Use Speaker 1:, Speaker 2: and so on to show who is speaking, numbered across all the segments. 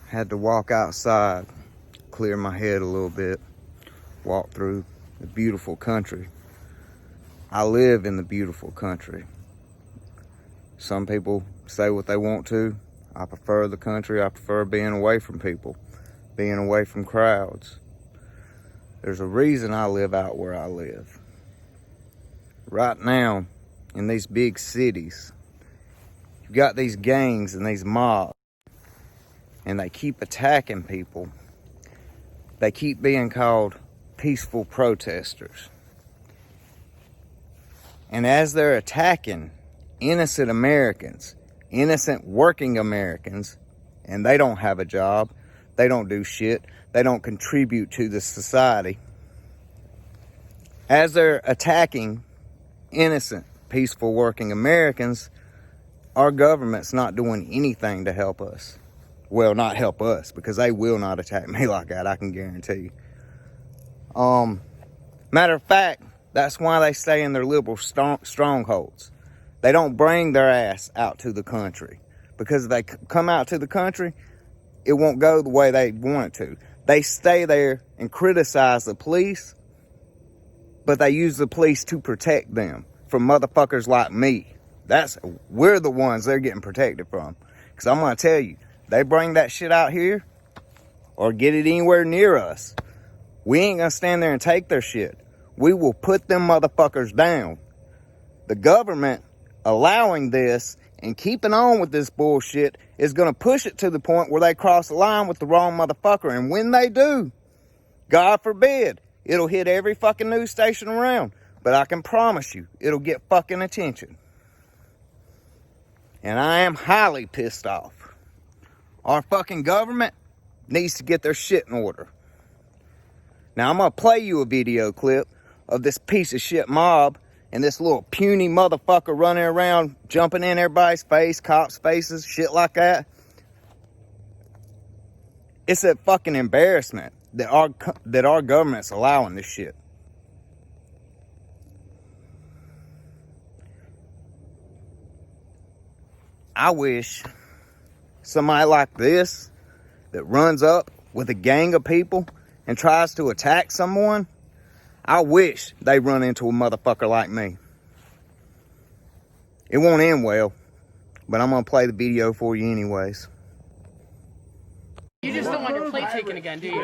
Speaker 1: Had to walk outside, clear my head a little bit, walk through the beautiful country. I live in the beautiful country. Some people say what they want to. I prefer the country. I prefer being away from people, being away from crowds. There's a reason I live out where I live. Right now, in these big cities, you've got these gangs and these mobs, and they keep attacking people. They keep being called peaceful protesters. And as they're attacking innocent Americans, innocent working Americans, and they don't have a job, they don't do shit, they don't contribute to the society. As they're attacking innocent, peaceful working Americans, our government's not doing anything to help us. Well, not help us, because they will not attack me like that, I can guarantee you. Matter of fact, that's why they stay in their liberal strongholds. They don't bring their ass out to the country, because if they come out to the country, it won't go the way they want it to. They stay there and criticize the police, but they use the police to protect them from motherfuckers like me. We're the ones they're getting protected from. Because I'm going to tell you, they bring that shit out here or get it anywhere near us, we ain't going to stand there and take their shit. We will put them motherfuckers down. The government allowing this and keeping on with this bullshit is going to push it to the point where they cross the line with the wrong motherfucker. And when they do, God forbid, it'll hit every fucking news station around. But I can promise you, it'll get fucking attention. And I am highly pissed off. Our fucking government needs to get their shit in order. Now, I'm going to play you a video clip of this piece of shit mob and this little puny motherfucker running around, jumping in everybody's face, cops' faces, shit like that. It's a fucking embarrassment that our government's allowing this shit. I wish somebody like this that runs up with a gang of people and tries to attack someone, I wish they run into a motherfucker like me. It won't end well, but I'm going to play the video for you anyways.
Speaker 2: You just don't want your plate taken again, do you?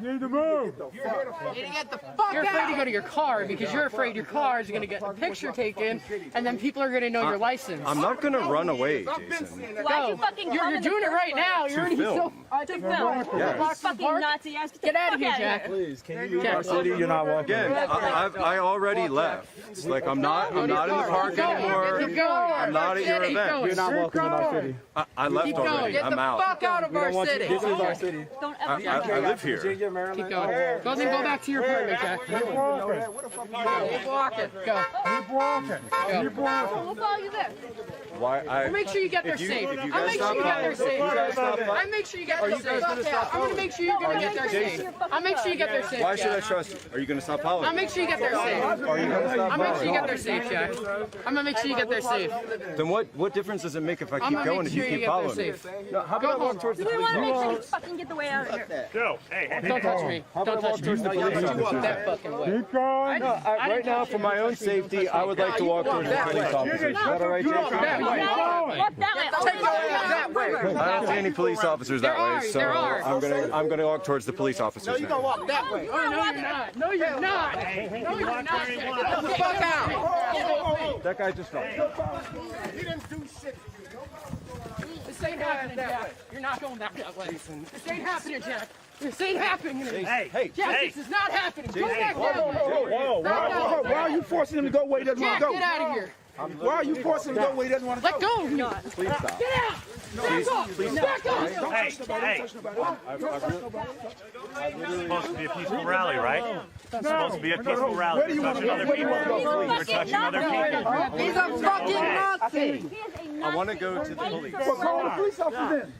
Speaker 3: Need to move.
Speaker 2: You're afraid to go to your car because you're afraid your car is going to get a picture taken, and then people are going to know your license.
Speaker 3: I'm not going to run away, Jason.
Speaker 2: Go. You're doing it right now. You're already so...
Speaker 4: To film.
Speaker 3: Yes.
Speaker 4: Fucking Nazi ass.
Speaker 2: Get out of here, Jack.
Speaker 3: Please, can you leave our city? You're not walking. Again, I already left. It's like I'm not in the park anymore.
Speaker 2: Keep going.
Speaker 3: I'm not at your event.
Speaker 5: You're not welcome in our city.
Speaker 3: I left already. I'm out.
Speaker 2: Get the fuck out of our city.
Speaker 5: This is our city.
Speaker 4: Don't ever
Speaker 3: I live here.
Speaker 5: Virginia, Maryland.
Speaker 2: Keep going. Go back to your apartment, Jack. Keep walking. Go.
Speaker 3: Keep walking. Keep walking.
Speaker 4: We'll follow you there.
Speaker 2: I'll make sure you get there safe. I'll make sure you get there safe. I'll make sure you get there safe. I'm going to make sure you're going to get there safe. I'll make sure you get there safe.
Speaker 3: Why should I trust you? Are you going to stop following?
Speaker 2: I'll make sure you get there safe.
Speaker 3: Are you going to stop
Speaker 2: I'll make sure you
Speaker 3: following?
Speaker 2: get there safe, Jack. I'm going to make sure you get there safe.
Speaker 3: Then what difference does it make if I
Speaker 2: I'm
Speaker 3: keep
Speaker 2: going to
Speaker 3: going
Speaker 2: make
Speaker 3: if you
Speaker 2: sure you
Speaker 3: keep
Speaker 2: get there
Speaker 3: following me?
Speaker 2: safe.
Speaker 3: No, how
Speaker 2: Go
Speaker 3: about I walk
Speaker 2: home.
Speaker 3: towards the
Speaker 4: We
Speaker 3: police
Speaker 4: want to make sure you
Speaker 3: officer?
Speaker 4: fucking get the way out of here.
Speaker 6: Go. Hey,
Speaker 2: Don't touch me. Don't touch me. Don't walk that fucking way.
Speaker 3: Keep going. No, right now, for my own safety, I would like to walk towards the police officer. Is that all right, Jason?
Speaker 4: Walk that way.
Speaker 3: I don't see any police officers that way, so
Speaker 2: there are.
Speaker 3: I'm gonna walk towards the police officers now.
Speaker 5: walk that way.
Speaker 2: Oh, no, you're not. No, you're not. No, you're not. Get the fuck out.
Speaker 3: That guy just fell.
Speaker 5: He didn't do shit.
Speaker 2: This ain't happening, Jack. You're not going back that way. This ain't happening, Jack. This ain't happening.
Speaker 3: Hey,
Speaker 2: Jack, this is not happening. Go back
Speaker 3: Whoa,
Speaker 2: that way.
Speaker 5: Whoa. Why are you forcing him to go where he doesn't want
Speaker 2: Jack,
Speaker 5: to go?
Speaker 2: get out of here.
Speaker 5: Why are you forcing him to go where he doesn't want to
Speaker 2: Let
Speaker 5: go?
Speaker 2: go of me.
Speaker 3: please stop.
Speaker 2: Get out. Back off. Back off.
Speaker 6: Hey, hey. It's supposed to be a peaceful rally, right? It's supposed to be a peaceful rally.
Speaker 5: Where do you
Speaker 6: You're
Speaker 5: want to
Speaker 6: touching
Speaker 5: go?
Speaker 6: other people. You're touching other people.
Speaker 4: He's a fucking Nazi.
Speaker 3: I want to go to the police.
Speaker 5: Well, call the police officer then.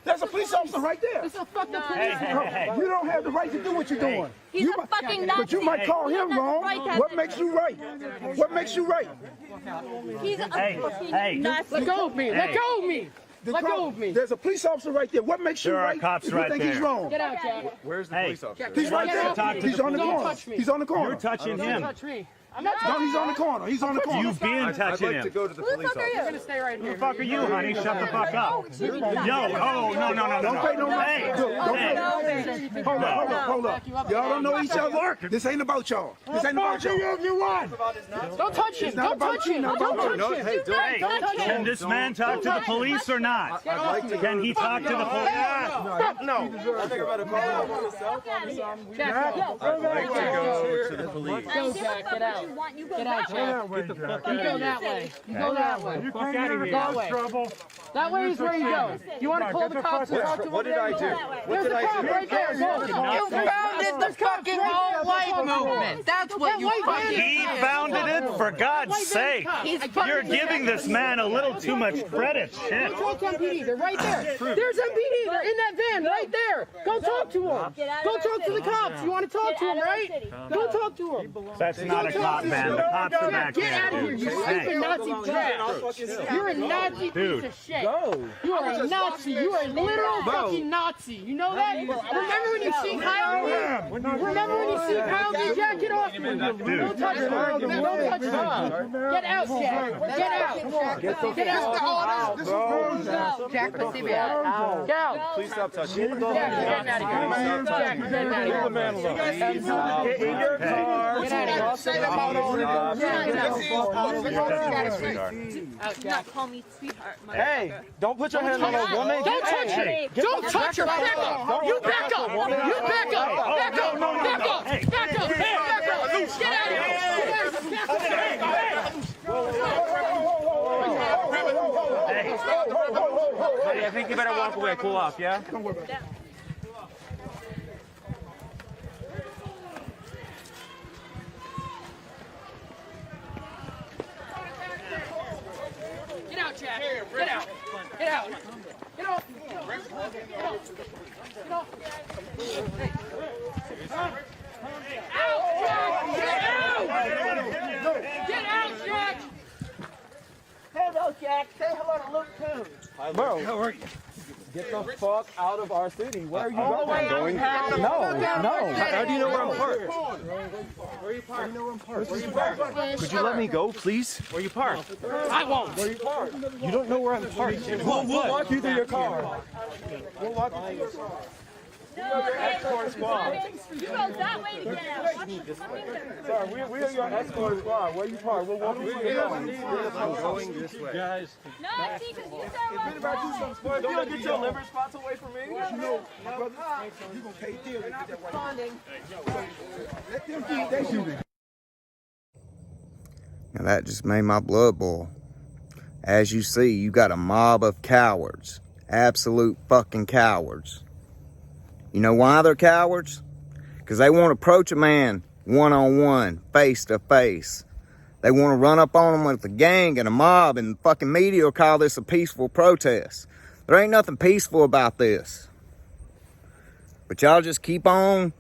Speaker 5: There's a police officer right there.
Speaker 2: It's a fucking
Speaker 6: Hey, hey, hey.
Speaker 5: You don't have the right to do what you're doing.
Speaker 4: He's a fucking Nazi.
Speaker 5: But you might call him wrong. What makes you right? What makes you right?
Speaker 4: He's a
Speaker 6: Hey,
Speaker 4: fucking
Speaker 6: hey.
Speaker 4: Nazi.
Speaker 2: Let go of me. Let go of me. Let go of me.
Speaker 5: There's a police officer right there. What makes you
Speaker 6: There are
Speaker 5: right?
Speaker 6: cops
Speaker 5: if you
Speaker 6: right
Speaker 5: think he's
Speaker 6: there.
Speaker 5: wrong?
Speaker 2: Get out, Jack.
Speaker 3: Where's the
Speaker 6: Hey.
Speaker 3: police officer?
Speaker 5: He's right
Speaker 2: Get out.
Speaker 5: there. He's on the
Speaker 2: Don't
Speaker 5: corner.
Speaker 2: touch me.
Speaker 5: He's on the corner.
Speaker 6: You're touching
Speaker 2: Don't
Speaker 6: him.
Speaker 2: touch me. I'm not
Speaker 5: No,
Speaker 2: touching
Speaker 5: he's on the corner. He's on the corner.
Speaker 6: You've been
Speaker 3: I'd
Speaker 6: touching
Speaker 3: like to
Speaker 6: him.
Speaker 3: go to the police officer.
Speaker 2: You're gonna stay right
Speaker 6: Who
Speaker 2: here.
Speaker 6: the fuck are you, honey? Shut the fuck up. Yo, oh, no.
Speaker 5: Don't pay no
Speaker 6: Hey,
Speaker 5: mind. Hold up. Y'all don't know each other. This ain't about y'all. This ain't about y'all.
Speaker 2: Don't touch him. Don't touch him. Don't touch him.
Speaker 3: Hey, don't.
Speaker 6: Hey, can this man talk to the police or not?
Speaker 3: I'd like to
Speaker 6: Can he talk to the police?
Speaker 5: No.
Speaker 2: Jack, go.
Speaker 3: I'd like to go to the police.
Speaker 2: Go, Jack. Get out. Get out, Jack. You go that way. You go that way.
Speaker 6: You fuck out of here.
Speaker 2: That way. That way is where you go. You want to call the cops and talk to them?
Speaker 3: What did I do?
Speaker 2: There's a cop right there.
Speaker 7: You founded the fucking alt-white movement. That's what you fucking
Speaker 6: He founded it, for God's sake. You're giving this man a little too much credit. Shit.
Speaker 2: Go talk to MPD. They're right there. There's MPD. They're in that van right there. Go talk to them. Go talk to the cops. You want to talk to them, right? Go talk to them.
Speaker 6: That's not a cop van. The cops are back
Speaker 2: Get out of
Speaker 6: there.
Speaker 2: here, you
Speaker 6: Hey.
Speaker 2: stupid Nazi trash. You're a Nazi piece of shit. You are a Nazi. You are a literal fucking Nazi. You know that? Remember when you see Kyle? Remember when you see Kyle? Jack, get off me. Don't touch me. Don't touch me. Get out, Jack. Get out. Get out.
Speaker 7: Jack, pussy man.
Speaker 2: Get out.
Speaker 3: Please stop touching me.
Speaker 2: Jack, you're getting out of here. Jack, you're getting out of here.
Speaker 3: Leave the man alone.
Speaker 6: Get in your car.
Speaker 2: Get out of here.
Speaker 4: Call me sweetheart.
Speaker 5: Hey, don't put your hand on a woman.
Speaker 2: Don't touch her. Don't touch her. Back up. You back up. You back up. Back up. Back up. Back up. Back up. Get out of
Speaker 8: Hey, I think you better walk away. Cool off, yeah?
Speaker 2: Get out, Jack. Get out. Get out. Get off. Get off. Out, Jack. Get out. Get out, Jack.
Speaker 7: Hello, Jack. Say hello to Luke, too.
Speaker 5: Bro, how are you? Get the fuck out of our city. Where are you going? No.
Speaker 3: How do you know where I'm parked?
Speaker 8: Where you parked?
Speaker 3: Could you let me go, please?
Speaker 8: Where you parked?
Speaker 2: I won't.
Speaker 3: You don't know where I'm parked.
Speaker 5: We'll walk you through your car. We'll walk you through your car.
Speaker 4: Escort squad. You go that way to get out.
Speaker 5: Sir, we are your escort squad. Where you park? We'll walk you through your car.
Speaker 3: I'm going this way.
Speaker 8: Guys.
Speaker 4: No, see, because you sound like
Speaker 5: Boy, if you don't get your liver spots away from me, you know, my brother, you gonna pay deal to get that white. Let them feed that shooting.
Speaker 1: Now that just made my blood boil. As you see, you got a mob of cowards. Absolute fucking cowards. You know why they're cowards? Because they won't approach a man one-on-one, face-to-face. They want to run up on them with a gang and a mob, and the fucking media will call this a peaceful protest. There ain't nothing peaceful about this. But y'all just keep on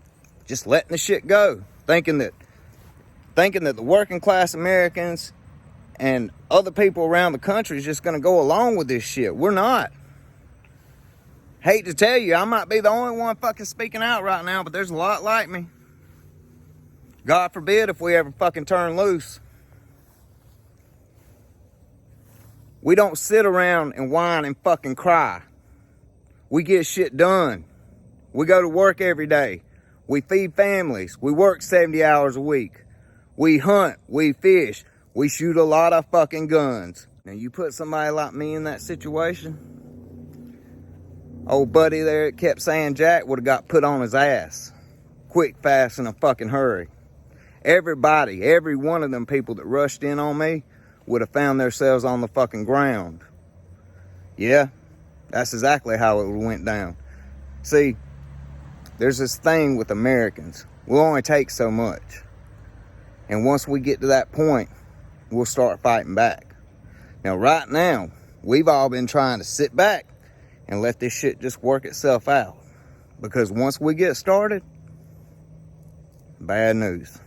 Speaker 1: just letting the shit go, thinking that the working class Americans and other people around the country is just going to go along with this shit. We're not. Hate to tell you, I might be the only one fucking speaking out right now, but there's a lot like me. God forbid if we ever fucking turn loose. We don't sit around and whine and fucking cry. We get shit done. We go to work every day. We feed families. We work 70 hours a week. We hunt. We fish. We shoot a lot of fucking guns. Now you put somebody like me in that situation, old buddy there kept saying Jack would have got put on his ass. Quick, fast, in a fucking hurry. Everybody, every one of them people that rushed in on me would have found themselves on the fucking ground. Yeah, that's exactly how it went down. See, there's this thing with Americans. We'll only take so much. And once we get to that point, we'll start fighting back. Now, right now, we've all been trying to sit back and let this shit just work itself out. Because once we get started, bad news.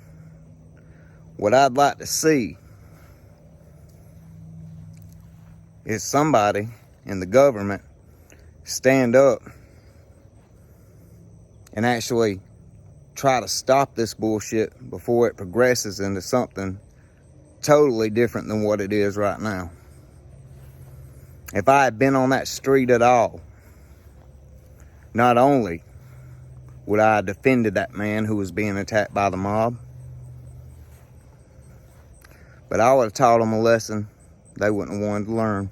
Speaker 1: What I'd like to see is somebody and the government stand up and actually try to stop this bullshit before it progresses into something totally different than what it is right now. If I had been on that street at all, not only would I have defended that man who was being attacked by the mob, but I would have taught them a lesson they wouldn't have wanted to learn.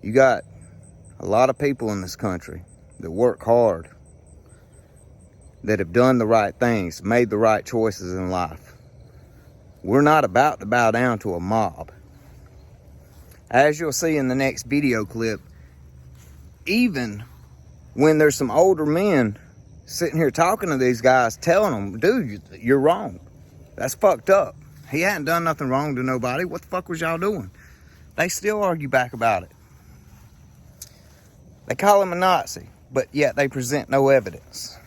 Speaker 1: You got a lot of people in this country that work hard, that have done the right things, made the right choices in life. We're not about to bow down to a mob. As you'll see in the next video clip, even when there's some older men sitting here talking to these guys, telling them, dude, you're wrong. That's fucked up. He hadn't done nothing wrong to nobody. What the fuck was y'all doing? They still argue back about it. They call him a Nazi, but yet they present no evidence.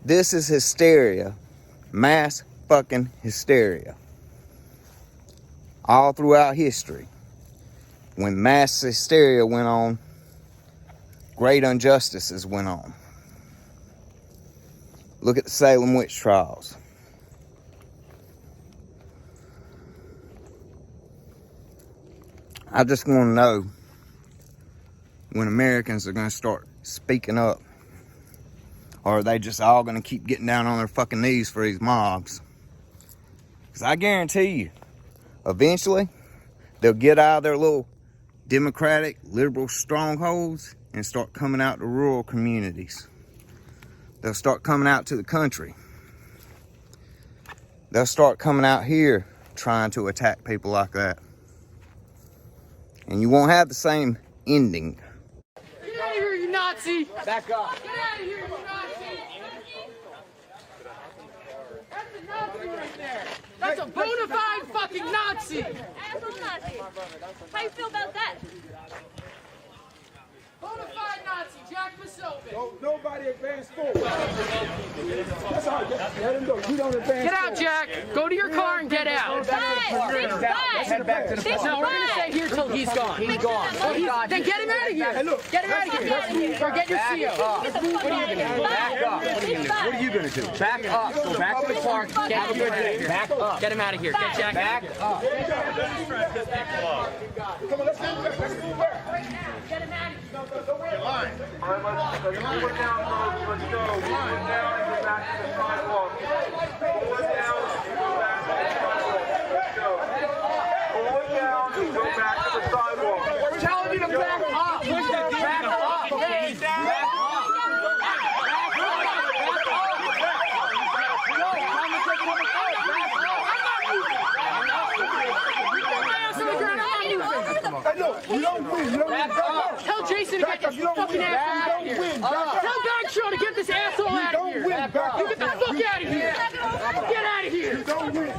Speaker 1: This is hysteria. Mass fucking hysteria. All throughout history, when mass hysteria went on, great injustices went on. Look at the Salem witch trials. I just want to know when Americans are going to start speaking up, or are they just all going to keep getting down on their fucking knees for these mobs? Because I guarantee you, eventually, they'll get out of their little democratic, liberal strongholds and start coming out to rural communities. They'll start coming out to the country. They'll start coming out here trying to attack people like that. And you won't have the same ending.
Speaker 2: Get out of here, you Nazi!
Speaker 5: Back up.
Speaker 2: Get out of here, you Nazi! That's a Nazi right there! That's a bona fide fucking Nazi!
Speaker 4: Asshole Nazi. How you feel about that?
Speaker 2: Bona fide Nazi, Jack Masovin.
Speaker 5: Don't nobody advance forward. That's all right. Let him go. You don't advance
Speaker 2: Get out, Jack. Go to your car and get out.
Speaker 5: Head back to the park.
Speaker 2: No, we're gonna stay here till he's gone.
Speaker 5: He's gone.
Speaker 2: Then get him out of here.
Speaker 5: Hey, look.
Speaker 2: Get him out of here. Or get your CO.
Speaker 4: What are you gonna do?
Speaker 5: Back up. What are you gonna do? Back up. Go back to the park.
Speaker 2: Get him out of here.
Speaker 5: Back up.
Speaker 2: Get him out of here. Get Jack
Speaker 5: Back
Speaker 2: out.
Speaker 5: up. Come on, let's move back.
Speaker 2: Get him out of here.
Speaker 5: You're lying. All right, let's go down, folks. Let's go. Pull it down and go back to the sidewalk. Pull it down and go back to the sidewalk. Let's go. Pull it down and go back to the sidewalk. We're telling you to back up. Push it. Back up. Okay. Back up. You don't win. You don't win.
Speaker 2: Tell Jason to get this fucking asshole out of here. Tell Bagshaw to get this asshole out of here. You get the fuck out of here. Get out of here.
Speaker 5: You don't win.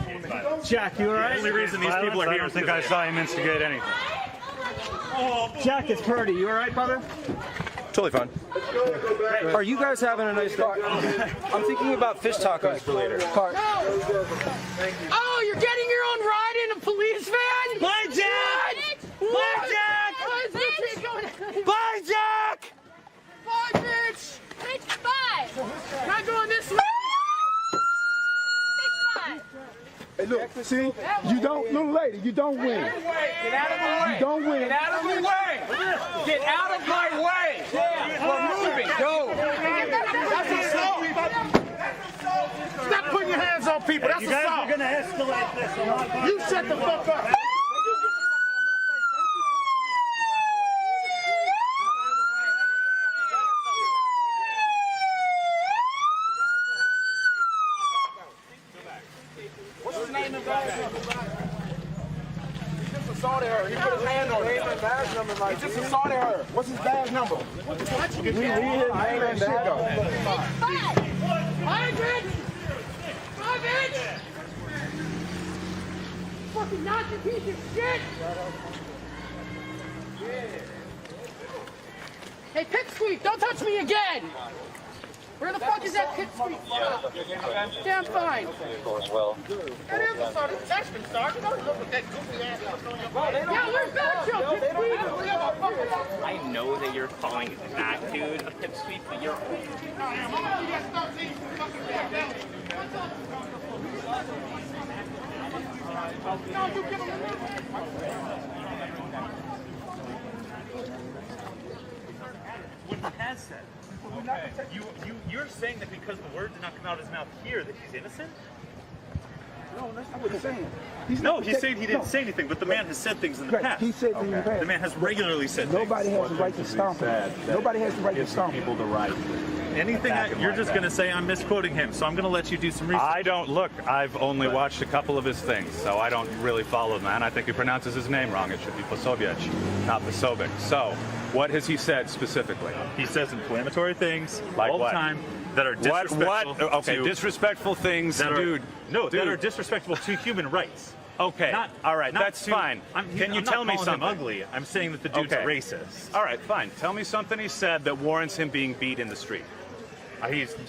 Speaker 6: Jack, you alright?
Speaker 3: The only reason these people are here
Speaker 6: I don't think I saw him instigate anything. Jack, it's Purdy. You alright, brother?
Speaker 3: Totally fine.
Speaker 9: Are you guys having a nice car? I'm thinking about fish tacos for later.
Speaker 2: Oh, you're getting your own ride in a police van?
Speaker 6: Bye, Jack! Bye, Jack! Bye, Jack!
Speaker 2: Bye, bitch!
Speaker 4: Bitch, bye!
Speaker 2: Not going this way!
Speaker 4: Bitch, bye!
Speaker 5: Hey, look, see, you don't, little lady, you don't win.
Speaker 8: Get out of my way.
Speaker 5: You don't win.
Speaker 8: Get out of my way. Get out of my way. We're moving. Go. That's assault. Stop putting your hands on people. That's
Speaker 6: You guys
Speaker 8: assault.
Speaker 6: are gonna escalate this a lot.
Speaker 8: You shut the fuck up. What's his name? He just assaulted her. He put his hand on her. He just assaulted her. What's his badge number? We need his name and shit though.
Speaker 2: Bye, bitch! Bye, bitch! Fucking Nazi piece of shit! Hey, Pipsqueak, don't touch me again! Where the fuck is that pit street? Yeah, I'm fine. That is the start. That's been started. Don't look at that goofy ass. Yeah, where's Backfield? Pit street.
Speaker 10: I know that you're calling that dude a pipsqueak, but you're.
Speaker 6: What he has said. Okay. You're saying that because the word did not come out of his mouth here that he's innocent?
Speaker 8: No, that's not what he's saying.
Speaker 6: He's saying he didn't say anything, but the man has said things in the past.
Speaker 8: He said things in the past.
Speaker 6: The man has regularly said
Speaker 8: Nobody
Speaker 6: things.
Speaker 8: has the right to stomp him. Nobody has the right to stomp him.
Speaker 3: People the right.
Speaker 6: Anything you're just going to say I'm misquoting him, so I'm going to let you do some research. I don't look. I've only watched a couple of his things, so I don't really follow the man. I think he pronounces his name wrong. It should be Posobiec, not Posobiec. So, what has he said specifically? He says inflammatory things like all the time that are disrespectful. What? Okay, disrespectful things, that dude. That are disrespectful to human rights. Okay. All right. That's fine. Can you tell me something? I'm ugly. I'm saying that the dude's a racist. All right. Fine. Tell me something he said that warrants him being beat in the street.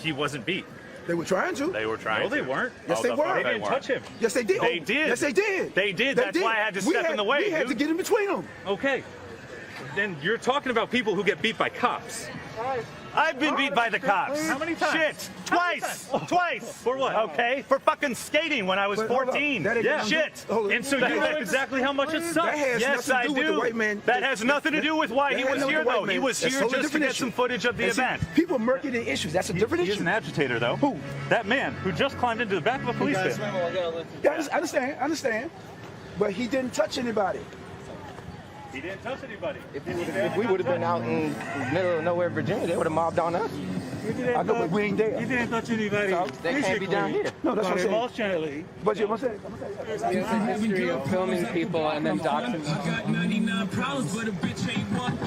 Speaker 6: He wasn't beat.
Speaker 8: They were trying to.
Speaker 6: They were trying to. No, they weren't.
Speaker 8: Yes, they were.
Speaker 6: They didn't touch him.
Speaker 8: Yes, they did.
Speaker 6: They did.
Speaker 8: Yes, they did.
Speaker 6: They did. That's why I had to step in the way.
Speaker 8: We had to get in between them.
Speaker 6: Okay. Then you're talking about people who get beat by cops.
Speaker 11: I've been beat by the cops.
Speaker 6: How many times?
Speaker 11: Shit. Twice. Twice.
Speaker 6: For what?
Speaker 11: Okay. For fucking skating when I was 14.
Speaker 6: Yeah.
Speaker 11: Shit.
Speaker 6: And so you know exactly how much it sucks.
Speaker 11: Yes, I do. That has nothing to do with why he was here, though. He was here just to get some footage of the event.
Speaker 8: People murky the issues. That's a different issue.
Speaker 6: He's an agitator, though. Who? That man who just climbed into the back of a police van.
Speaker 8: Yeah, I understand. But he didn't touch anybody.
Speaker 6: He didn't touch anybody.
Speaker 9: If we would have been out in the middle of nowhere, Virginia, they would have mobbed on us.
Speaker 8: I know, but we ain't there.
Speaker 12: You didn't touch anybody.
Speaker 9: So they can't be down here.
Speaker 8: No, that's what I'm saying.
Speaker 12: Emotionally.
Speaker 8: But what's that?
Speaker 7: There's a history of filming people and then documenting.
Speaker 13: I got 99 problems, but a bitch ain't one.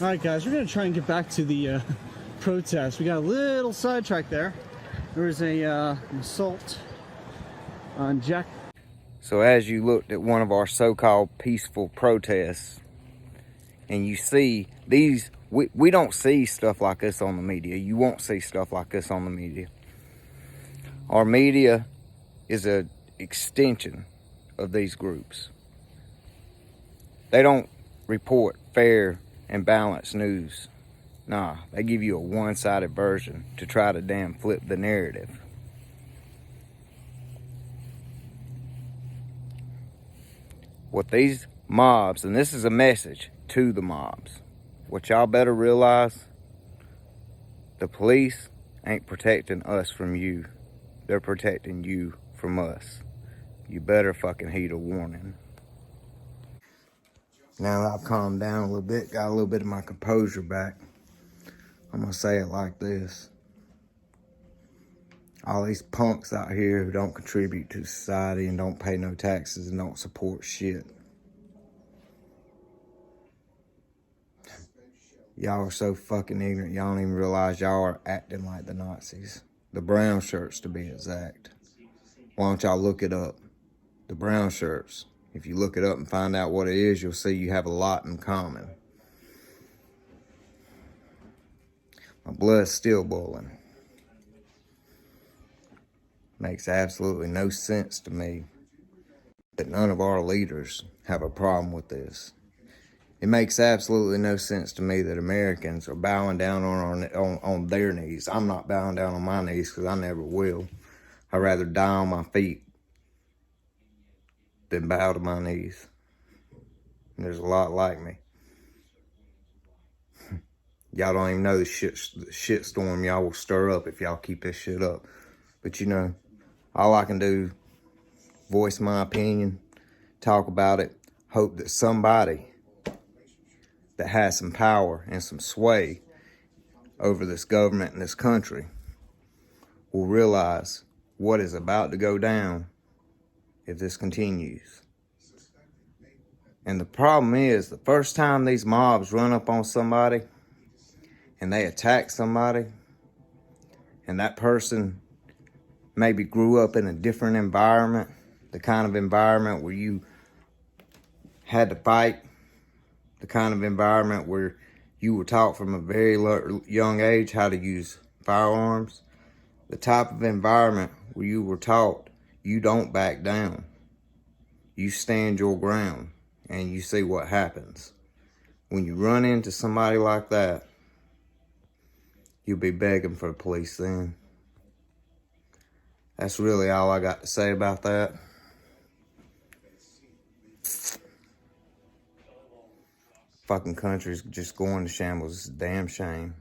Speaker 12: All right, guys, we're going to try and get back to the protest. We got a little sidetracked there. There was an assault on Jack.
Speaker 1: So as you looked at one of our so-called peaceful protests, and you see these, we don't see stuff like this on the media. You won't see stuff like this on the media. Our media is an extension of these groups. They don't report fair and balanced news. Nah, they give you a one-sided version to try to damn flip the narrative. What these mobs, and this is a message to the mobs, what y'all better realize, the police ain't protecting us from you. They're protecting you from us. You better fucking heed a warning. Now that I've calmed down a little bit, got a little bit of my composure back, I'm gonna say it like this. All these punks out here who don't contribute to society and don't pay no taxes and don't support shit. Y'all are so fucking ignorant, y'all don't even realize y'all are acting like the Nazis. The brown shirts, to be exact. Why don't y'all look it up? The brown shirts. If you look it up and find out what it is, you'll see you have a lot in common. My blood's still boiling. Makes absolutely no sense to me that none of our leaders have a problem with this. It makes absolutely no sense to me that Americans are bowing down on their knees. I'm not bowing down on my knees because I never will. I'd rather die on my feet than bow to my knees. And there's a lot like me. Y'all don't even know the shit storm y'all will stir up if y'all keep this shit up. But you know, all I can do, voice my opinion, talk about it, hope that somebody that has some power and some sway over this government and this country will realize what is about to go down if this continues. And the problem is, the first time these mobs run up on somebody and they attack somebody, and that person maybe grew up in a different environment, the kind of environment where you had to fight the kind of environment where you were taught from a very young age how to use firearms, the type of environment where you were taught you don't back down. You stand your ground and you see what happens. When you run into somebody like that, you'll be begging for the police then. That's really all I got to say about that. Fucking country's just going to shambles. It's a damn shame.